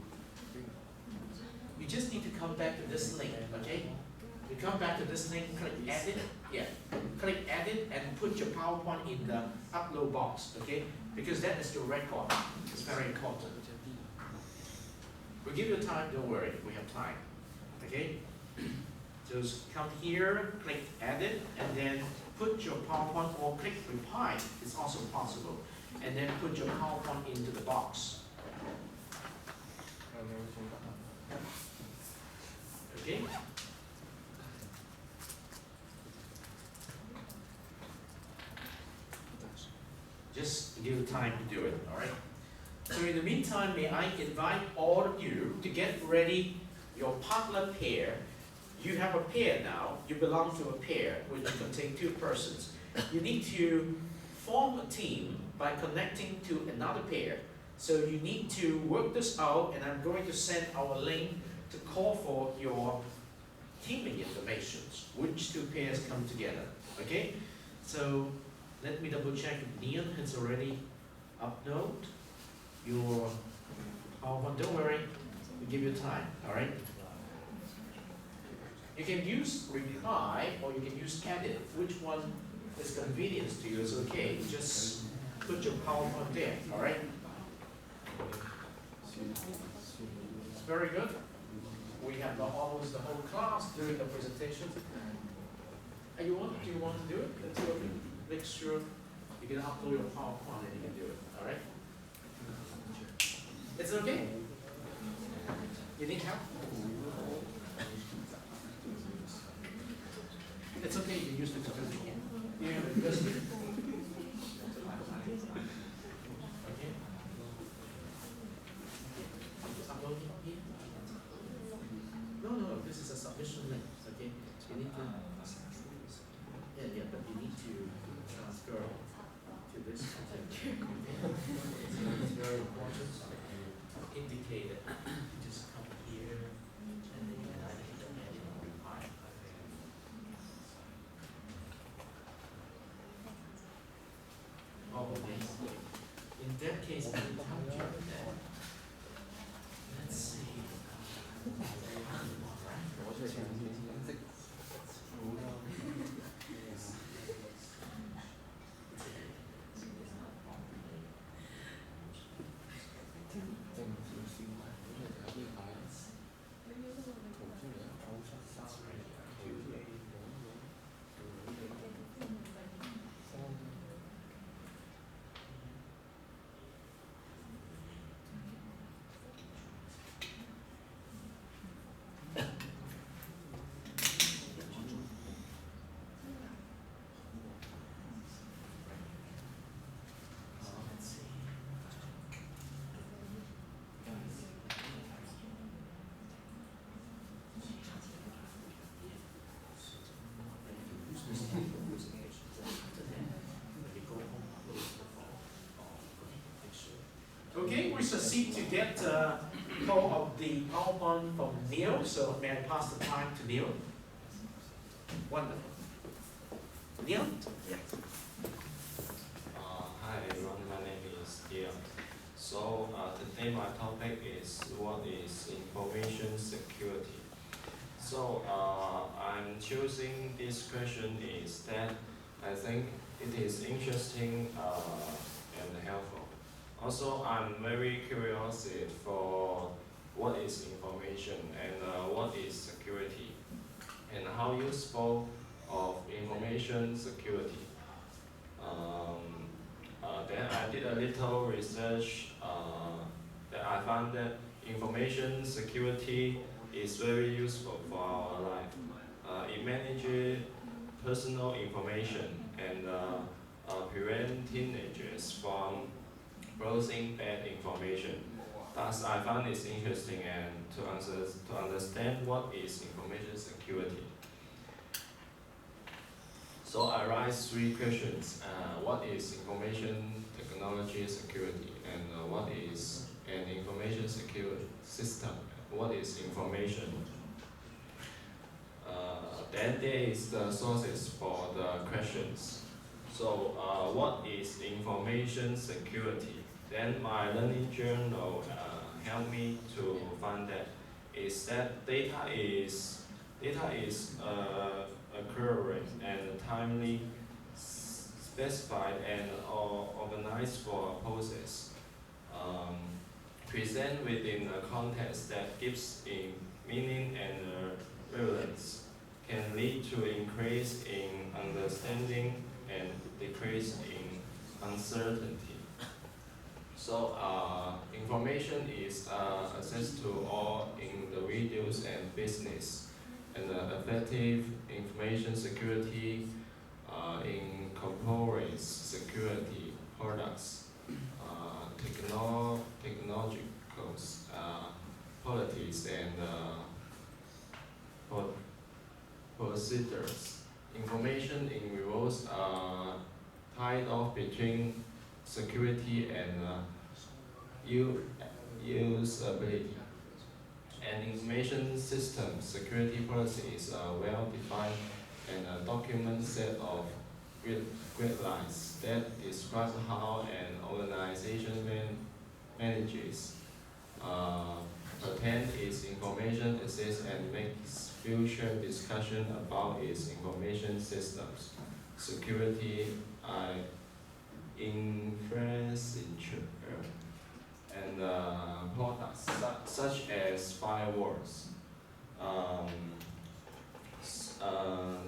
Speaker 1: You just need to come back to this link, okay? You come back to this link, click edit, yeah. Click edit and put your PowerPoint in the upload box, okay? Because that is your record. It's very important. We'll give you time, don't worry, we have time, okay? Just come here, click edit, and then put your PowerPoint, or click reply, it's also possible. And then put your PowerPoint into the box. Okay? Just give you time to do it, all right? So in the meantime, may I invite all of you to get ready your partner pair. You have a pair now, you belong to a pair, which can take 2 persons. You need to form a team by connecting to another pair. So you need to work this out, and I'm going to send our link to call for your teaming information, which 2 pairs come together, okay? So let me double check if Neon has already uploaded your PowerPoint. Don't worry, we'll give you time, all right? You can use reply or you can use edit. Which one is convenient to you is okay. Just put your PowerPoint there, all right? It's very good. We have almost the whole class doing the presentation. Do you want to do it? The 2 of you? Make sure you can upload your PowerPoint and you can do it, all right? It's okay? You need help? It's okay, you can use the computer. Yeah, just okay. Upload here. No, this is a submission link, okay? You need to, yeah, but you need to transfer to this content. It's very important. Indicate it. You just come here and then you can edit and reply. Oh, okay. In that case, I will help you with that. Let's see. we succeed to get hold of the PowerPoint from Neil, so may I pass the time to Neil? Wonderful. Neil? Yes.
Speaker 11: Hi everyone, my name is Neil. So today my topic is what is information security. So I'm choosing this question is that I think it is interesting and helpful. Also, I'm very curious for what is information and what is security and how useful of information security. Then I did a little research that I found that information security is very useful for our life. It manages personal information and prevent teenagers from browsing bad information. Thus, I found it interesting and to understand what is information security. So I raised 3 questions. What is information technology security? And what is an information security system? What is information? Then there is the sources for the questions. So what is information security? Then my learning journal helped me to find that is that data is occurring and timely specified and organized for a process. Present within a context that gives in meaning and relevance can lead to increase in understanding and decrease in uncertainty. So information is access to all individuals and business, and effective information security incorporates security products, technological policies, and procedures. Information involves trade-off between security and usability. An information system security policy is a well-defined and a document set of guidelines that describe how an organization manages, protect its information access, and makes future discussion about its information systems security infrastructure and products such as firewalls.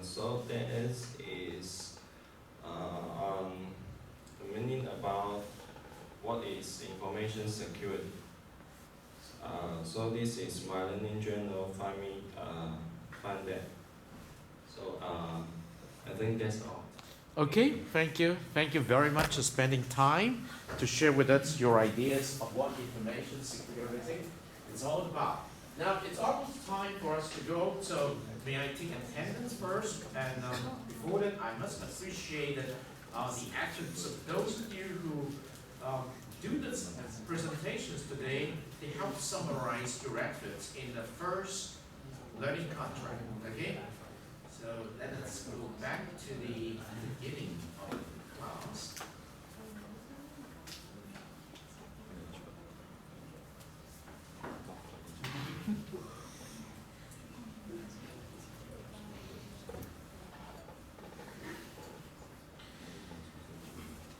Speaker 11: So this is the meaning about what is information security. So this is my learning journal. Find that. So I think that's all.
Speaker 1: Okay, thank you. Thank you very much for spending time to share with us your ideas of what information security is all about. Now, it's almost time for us to go, so may I take attendance first? And before that, I must appreciate the actions of those of you who do this presentations today. They help summarize your efforts in the first learning contract, okay? So let us go back to the beginning of the class.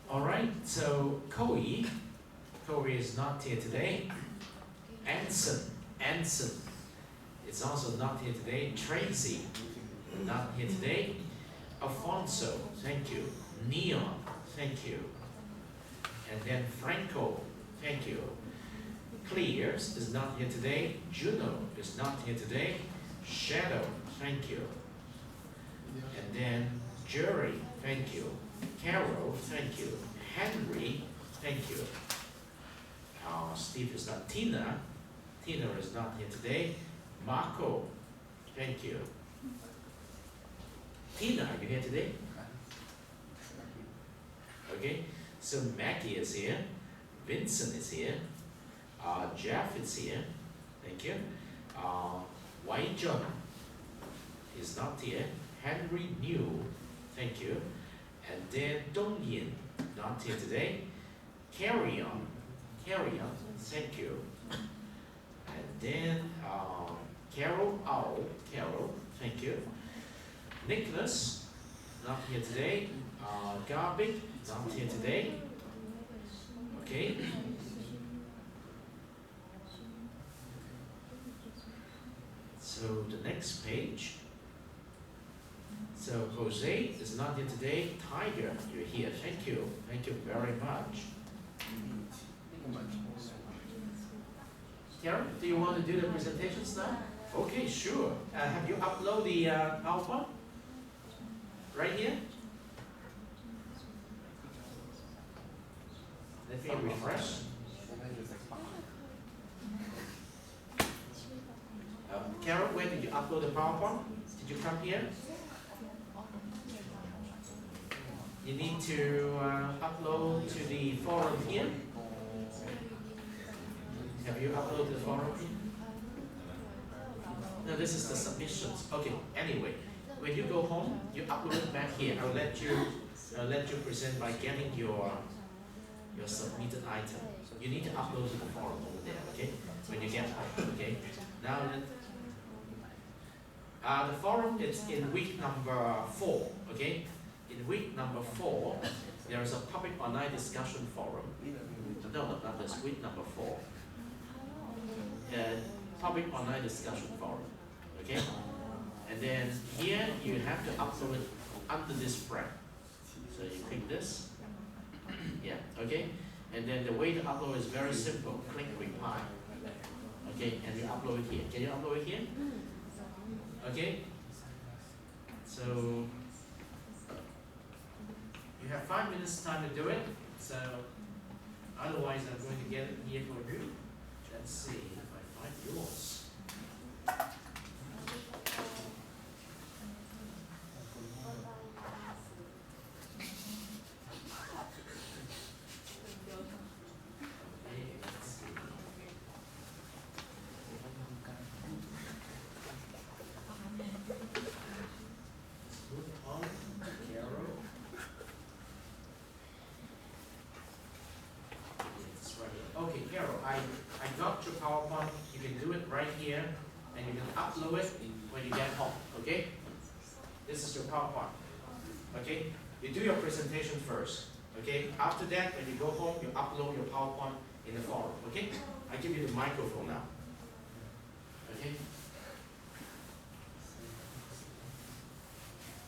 Speaker 1: All right, so Koi is not here today. Anson is also not here today. Tracy, not here today. Alfonso, thank you. Neon, thank you. And then Franco, thank you. Clears is not here today. Juno is not here today. Shadow, thank you. And then Jerry, thank you. Carol, thank you. Henry, thank you. Steve is not. Tina is not here today. Marco, thank you. Tina, are you here today? Okay, so Maggie is here. Vincent is here. Jeff is here. Thank you. Wei Zheng is not here. Henry New, thank you. And then Dong Yin, not here today. Carry on, thank you. And then Carol Au, Carol, thank you. Nicholas, not here today. Garbage, not here today. Okay. So the next page. So Jose is not here today. Tiger, you're here. Thank you. Thank you very much. Karen, do you want to do the presentations now? Okay, sure. Have you uploaded the PowerPoint? Right here? Let me refresh. Carol, where did you upload the PowerPoint? Did you come here? You need to upload to the forum here. Have you uploaded the forum here? No, this is the submissions. Okay, anyway, when you go home, you upload it back here. I'll let you present by getting your submitted item. You need to upload to the forum over there, okay? When you get home, okay? Now the forum is in week number 4, okay? In week number 4, there is a public online discussion forum. No, not this, week number 4. Public online discussion forum, okay? And then here you have to upload it under this frame. So you click this, yeah, okay? And then the way to upload is very simple. Click reply, okay? And you upload it here. Can you upload it here? Okay? So you have 5 minutes time to do it. So otherwise I'm going to get it here for you. Let's see if I find yours. Okay, Carol, I got your PowerPoint. You can do it right here, and you can upload it when you get home, okay? This is your PowerPoint, okay? You do your presentation first, okay? After that, when you go home, you upload your PowerPoint in the forum, okay? I give you the microphone now, okay?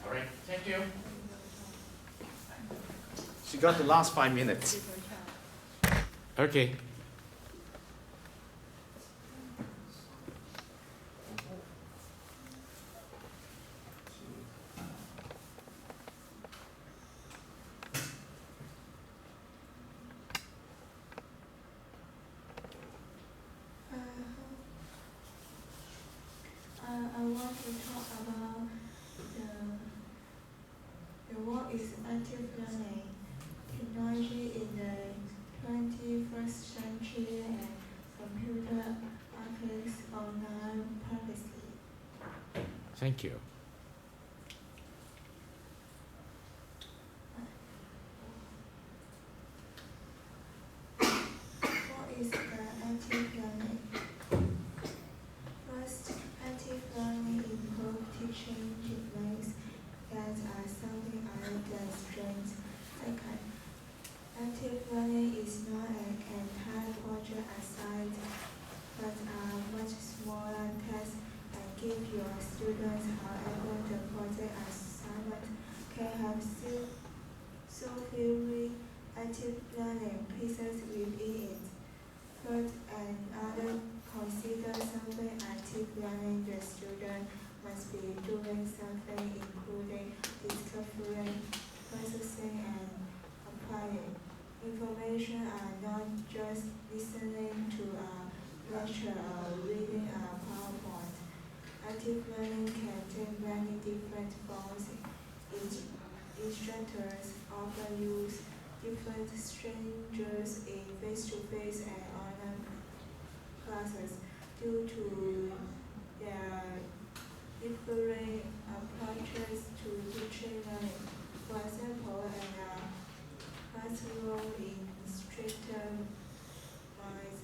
Speaker 1: All right, thank you. She got the last 5 minutes. Okay.
Speaker 3: I want to talk about what is active learning technology in the 21st century and computer graphics online privacy.
Speaker 1: Thank you.
Speaker 3: What is the active learning? First, active learning improves teaching techniques that are something other than strengths. Second, active learning is not an entire project assigned, but are much smaller tasks and give your students. However, the project assignment can have so few active learning pieces within it. Third, another consider something active learning. The student must be doing something including discovering, processing, and applying. Information are not just listening to a lecture or reading a PowerPoint. Active learning can take many different forms. Instructors often use different strangers in face-to-face and online
Speaker 13: classes due to their differing approaches to teaching learning. For example, classroom in stricter minds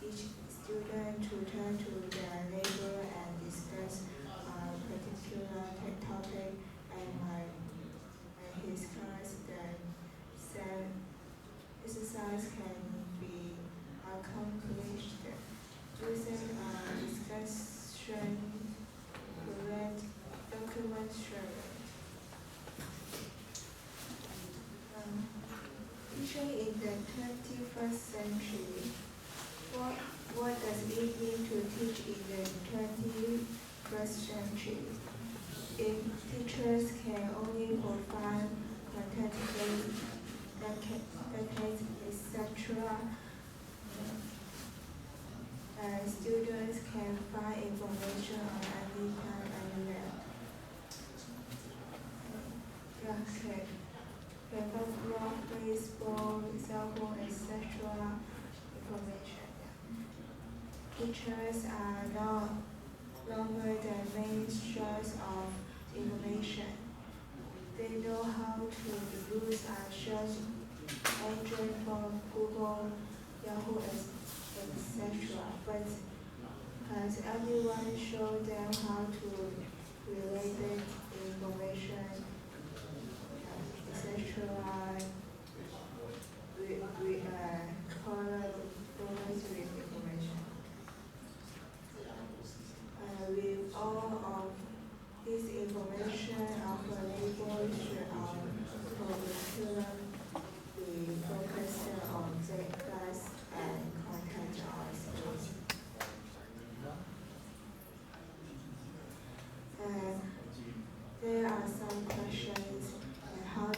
Speaker 13: each student to turn to their neighbor and discuss a particular topic, and his class then said exercise can be accomplished using a discussion correct document sharing. Teaching in the 21st century. What does it mean to teach in the 21st century? If teachers can only provide content-based decades, etc., students can find information on any time, anywhere. Okay. Blog, Facebook, cell phone, etc. information. Teachers are no longer the main source of information. They know how to use a search engine from Google, Yahoo, etc. But has anyone shown them how to relate information, etc. With information? With all of this information available through our curriculum, we focus on the class and content our skills. There are some questions. How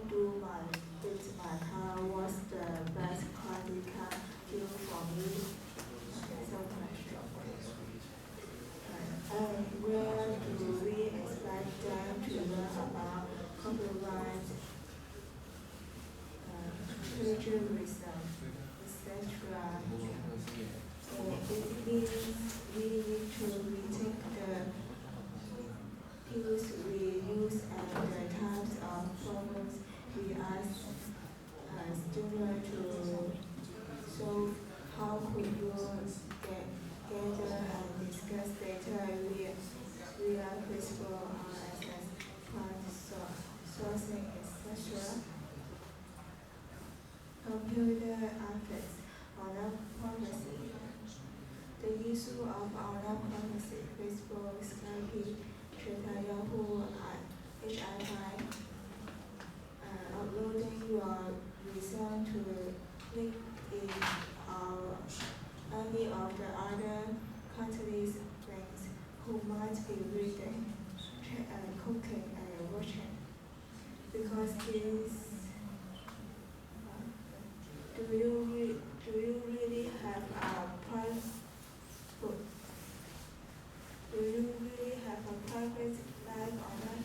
Speaker 13: do my fix my car? What's the best credit card deal for me? Some questions. Where do we expect them to learn about copyright, plagiarism, etc.? It means we need to rethink the tools we use and the types of problems we ask students to solve. How could you gather and discuss data via Facebook, RSS, sourcing, etc.? Computer ethics, online privacy. The issue of online privacy, Facebook, Skype, Twitter, Yahoo, HII, uploading your result to LinkedIn or any of the other countries' links who might be reading, cooking, and watching. Because this, do you really have a private life online?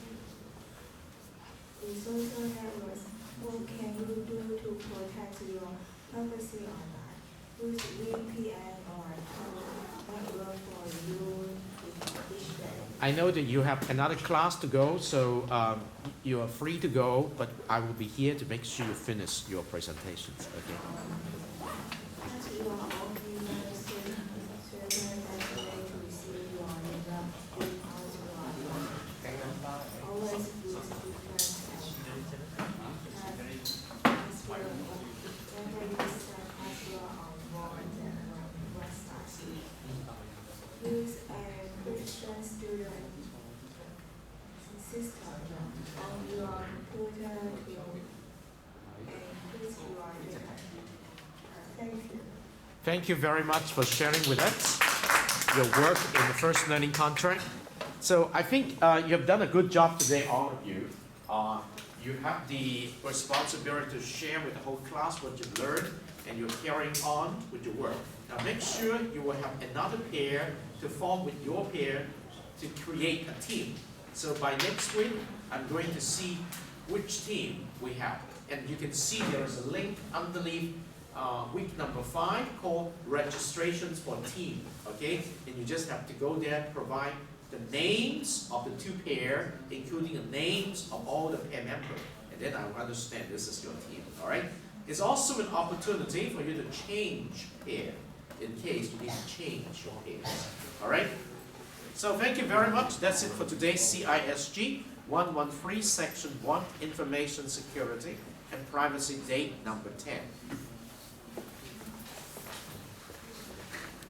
Speaker 13: In social networks, what can you do to protect your privacy online? Use VPN or network for you each day.
Speaker 1: I know that you have another class to go, so you are free to go, but I will be here to make sure you finish your presentations. Okay.
Speaker 13: As you are only medicine, certain that way to receive your result because you are always use different password. Whenever you set password on board and website, use a Christian student system on your computer to increase your data. Thank you.
Speaker 1: Thank you very much for sharing with us your work in the first learning contract. So I think you have done a good job today, all of you. You have the responsibility to share with the whole class what you've learned, and you're carrying on with your work. Now make sure you will have another pair to form with your pair to create a team. So by next week, I'm going to see which team we have. And you can see there is a link underneath week number 5 called registrations for team. Okay, and you just have to go there, provide the names of the 2 pair, including the names of all the pair members, and then I will understand this is your team. All right. It's also an opportunity for you to change pair in case you need to change your pairs. All right. So thank you very much. That's it for today's CISG 113 Section 1 Information Security and Privacy Day number 10.